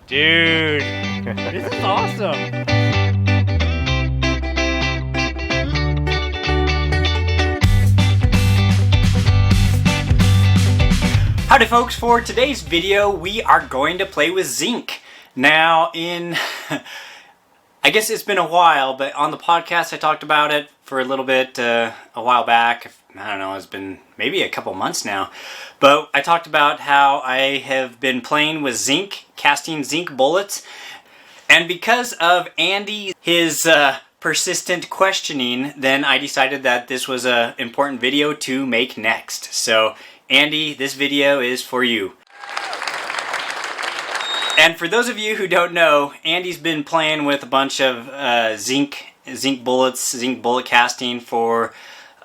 Dude, this is awesome. Howdy folks, for today's video we are going to play with zinc. Now I guess it's been a while, but on the podcast I talked about it for a little bit a while back. I don't know, it's been maybe a couple months now. But I talked about how I have been playing with zinc, casting zinc bullets. And because of Andy, his persistent questioning, then I decided that this was an important video to make next. So Andy, this video is for you. And for those of you who don't know, Andy's been playing with a bunch of zinc bullets, zinc bullet casting for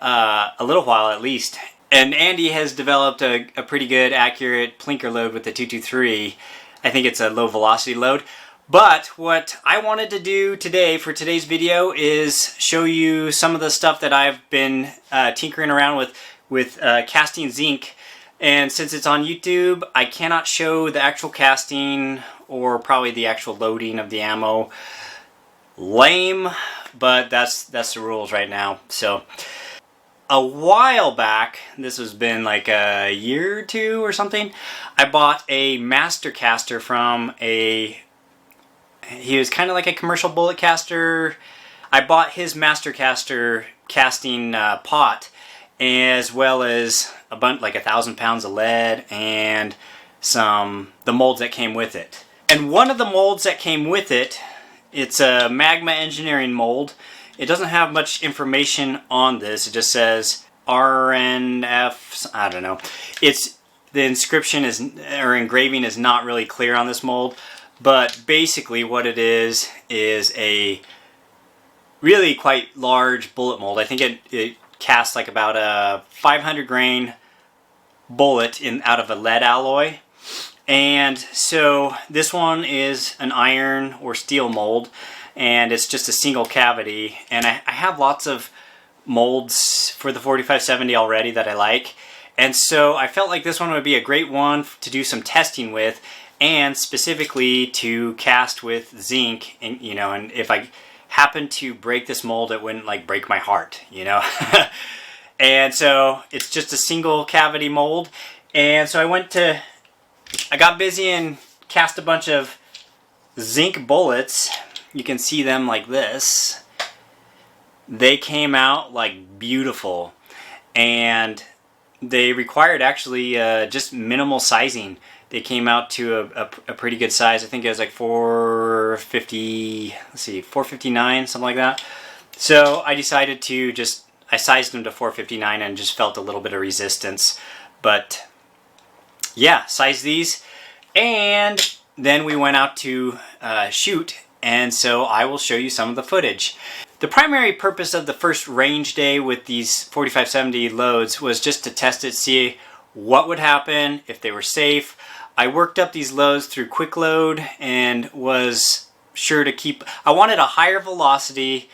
a little while at least. And Andy has developed a pretty good, accurate plinker load with the 223. I think it's a low velocity load. But what I wanted to do today for today's video is show you some of the stuff that I've been tinkering around with casting zinc. And since it's on YouTube, I cannot show the actual casting or probably the actual loading of the ammo. Lame, but that's the rules right now. So a while back, this has been like a year or two or something, I bought a master caster from he was kind of like a commercial bullet caster. I bought his master caster casting pot, as well as a bunch, like 1,000 pounds of lead and the molds that came with it. And one of the molds that came with it, it's a Magma Engineering mold. It doesn't have much information on this. It just says RNF, I don't know. The inscription or engraving is not really clear on this mold, but basically what it is a really quite large bullet mold. I think it casts like about a 500 grain bullet out of a lead alloy. And so this one is an iron or steel mold, and it's just a single cavity. And I have lots of molds for the 4570 already that I like, and so I felt like this one would be a great one to do some testing with, and specifically to cast with zinc. And and if I happened to break this mold, it wouldn't like break my heart, And so it's just a single cavity mold. And so I got busy and cast a bunch of zinc bullets. You can see them like this. They came out like beautiful, and they required actually just minimal sizing. They came out to a pretty good size. I think it was like 450, let's see, 459, something like that. So I decided to I sized them to 459 and just felt a little bit of resistance. But yeah, sized these, and then we went out to shoot, and so I will show you some of the footage. The primary purpose of the first range day with these 4570 loads was just to test it, see what would happen, if they were safe. I worked up these loads through quick load and was sure to I wanted a higher velocity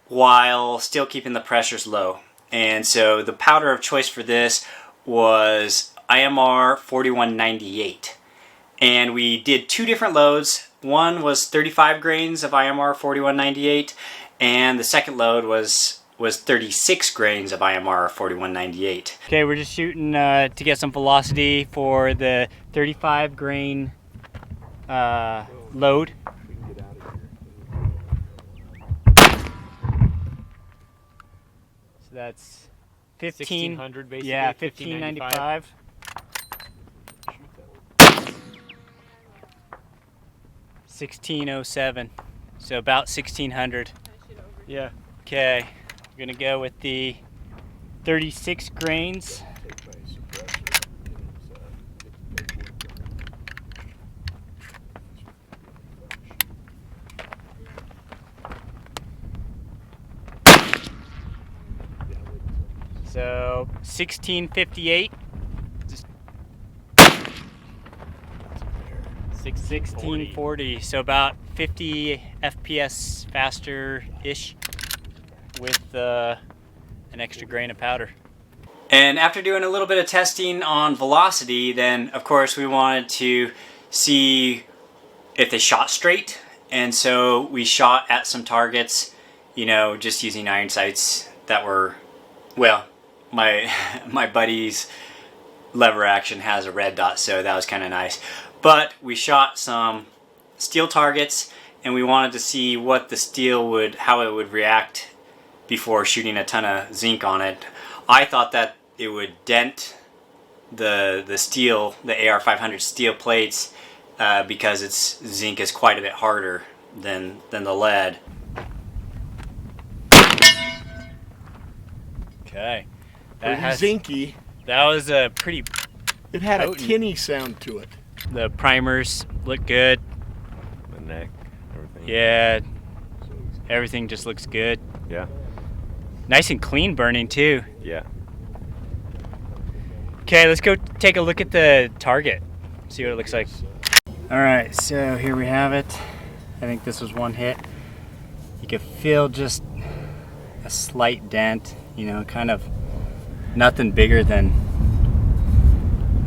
while still keeping the pressures low. And so the powder of choice for this was IMR 4198. And we did two different loads. One was 35 grains of IMR 4198, and the second load was 36 grains of IMR 4198. Okay, we're just shooting to get some velocity for the 35 grain load. So that's 1600 basically. Yeah, 1595. 1607. So about 1600. Yeah. Okay, we're gonna go with the 36 grains. So 1658. 1640. So about 50 FPS faster-ish with an extra grain of powder. And after doing a little bit of testing on velocity, then of course we wanted to see if they shot straight. And so we shot at some targets, you know, just using iron sights that were, well, my buddy's lever action has a red dot, so that was kind of nice. But we shot some steel targets, and we wanted to see what the steel would, how it would react before shooting a ton of zinc on it. I thought that it would dent the steel, the AR-500 steel plates, because its zinc is quite a bit harder than the lead. Okay, Zinky. that was a pretty. It had potent. a tinny sound to it. The primers look good. The neck, everything. Yeah, everything just looks good. Yeah. Nice and clean burning too. Yeah. Okay, let's go take a look at the target, see what it looks like. All right, so here we have it. I think this was one hit. You can feel just a slight dent, you know, kind of nothing bigger than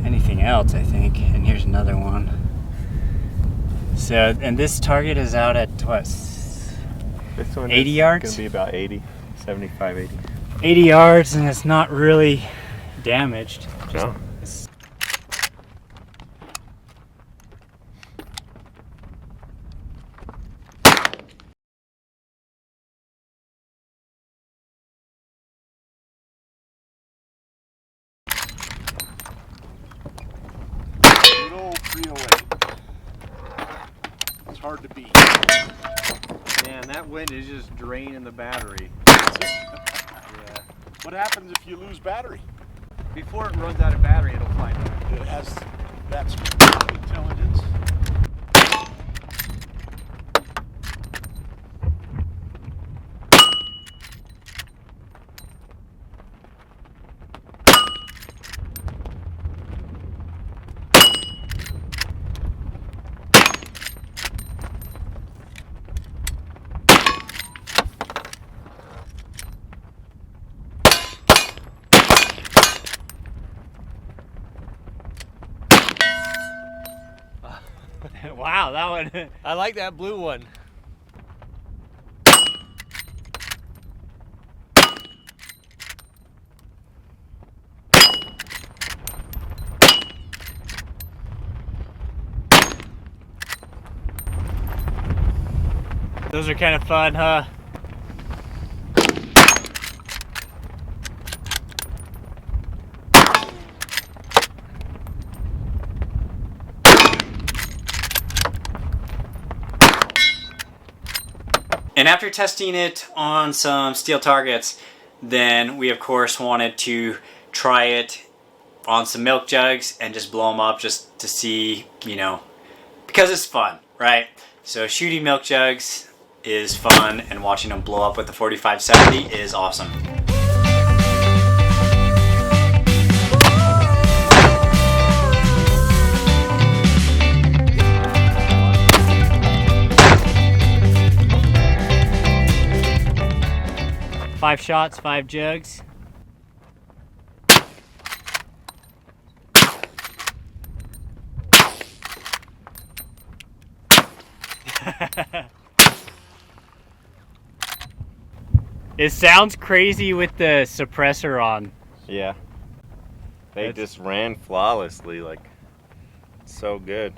anything else, I think. And here's another one. So, and this target is out at what? This one 80 is yards? gonna be about 80, 75, 80. 80 yards, and it's not really damaged. Just, No. it's, Good old 308. It's hard to beat. Man, that wind is just draining the battery. Yeah. What happens if you lose battery? Before it runs out of battery, it'll find out. It has that intelligence. wow, that one. I like that blue one. Those are kind of fun, huh? And after testing it on some steel targets, then we of course wanted to try it on some milk jugs and just blow them up just to see, you know, because it's fun, right? So shooting milk jugs is fun, and watching them blow up with the 4570 is awesome. Five shots, 5 jugs. It sounds crazy with the suppressor on. Yeah. They just ran flawlessly, like, so good.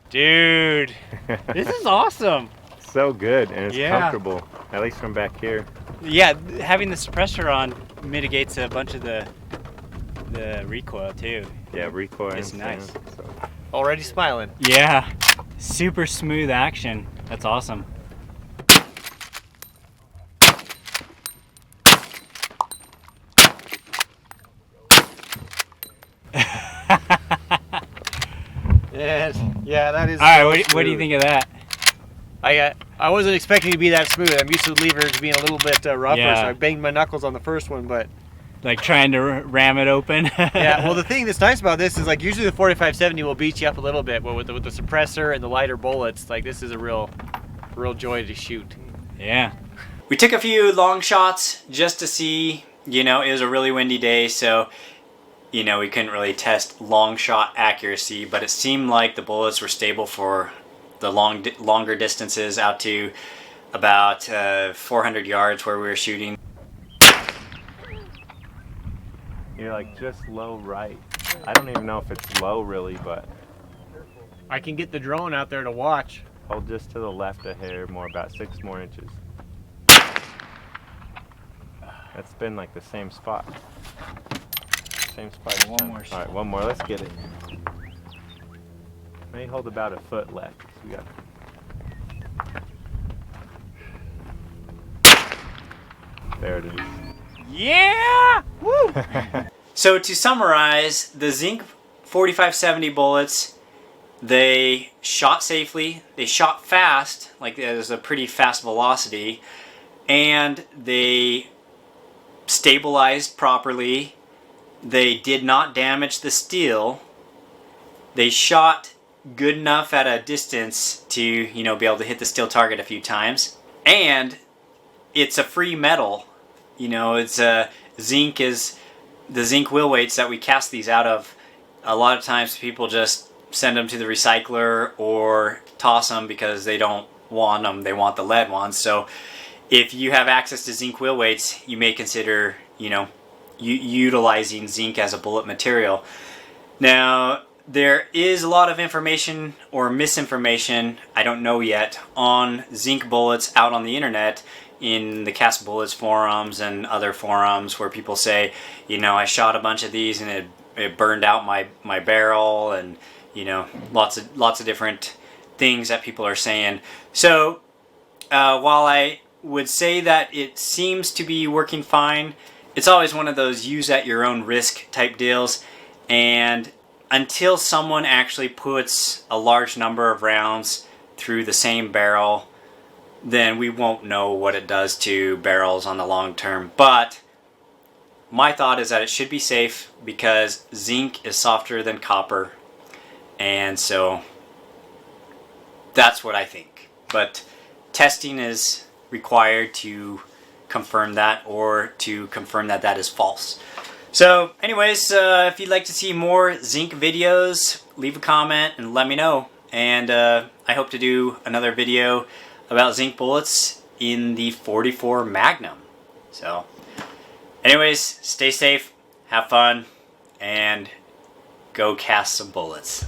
Dude, this is awesome. So good, and it's Yeah. comfortable, at least from back here. Yeah, having the suppressor on mitigates a bunch of the recoil too. Yeah, recoil. It's and nice. sound, so. Already smiling. Yeah, super smooth action. That's awesome. Yes. Yeah, that is. All right, so what do you smooth. think of that? I wasn't expecting to be that smooth. I'm used to the levers being a little bit rougher, Yeah. so I banged my knuckles on the first one. But Like trying to ram it open? yeah, well, the thing that's nice about this is like usually the 4570 will beat you up a little bit, but with the suppressor and the lighter bullets, like this is a real joy to shoot. Yeah. We took a few long shots just to see, you know, it was a really windy day, so, you know, we couldn't really test long shot accuracy, but it seemed like the bullets were stable for the longer distances out to about 400 yards where we were shooting. You're like just low right. I don't even know if it's low really, but I can get the drone out there to watch. hold just to the left a hair more, about 6 more inches. That's been like the same spot. Same spot. each One time. more All right, one more. Let's get it. Maybe hold about a foot left. So we got. There it is. Yeah! Woo! So to summarize, the Zinc 4570 bullets, they shot safely, they shot fast, like there's a pretty fast velocity, and they stabilized properly. They did not damage the steel. They shot good enough at a distance to, you know, be able to hit the steel target a few times. And it's a free metal. You know, it's zinc is the zinc wheel weights that we cast these out of. A lot of times people just send them to the recycler or toss them because they don't want them. They want the lead ones. So if you have access to zinc wheel weights, you may consider, you know, utilizing zinc as a bullet material. Now, there is a lot of information or misinformation, I don't know yet, on zinc bullets out on the internet in the Cast Bullets forums and other forums where people say, you know, I shot a bunch of these and it burned out my barrel, and, you know, lots of different things that people are saying. So while I would say that it seems to be working fine, it's always one of those use at your own risk type deals, and until someone actually puts a large number of rounds through the same barrel, then we won't know what it does to barrels on the long term. But my thought is that it should be safe because zinc is softer than copper, and so that's what I think. But testing is required to confirm that, or to confirm that that is false. So anyways, if you'd like to see more zinc videos, leave a comment and let me know. And I hope to do another video about zinc bullets in the 44 Magnum. So anyways, stay safe, have fun, and go cast some bullets.